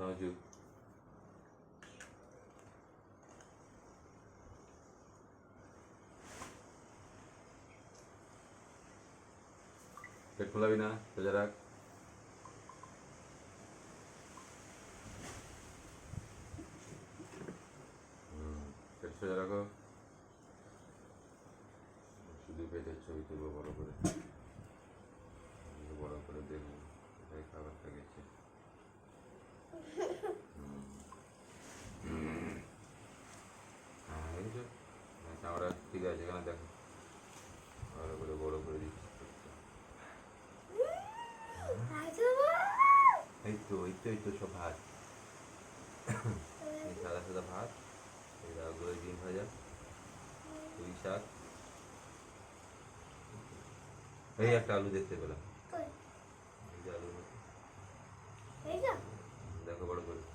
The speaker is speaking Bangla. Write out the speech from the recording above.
মাথা উঁচু। পেট ফোলাবি না, সোজা রাখ। পেট সোজা রাখো। শুধু পেটের ছবি তুলবো বড় করে, বড় করে দেখবো কোথায় খাবারটা গেছে। চামড়া ঠিক আছে, এখানে দেখো বড় করে দিচ্ছি। এই তো সব ভাত, এই সাদা সাদা ভাত, এই দাগুলো ডিম ভাজা, পুঁই শাক, এই একটা আলু দেখতে পেলাম, এই যে আলু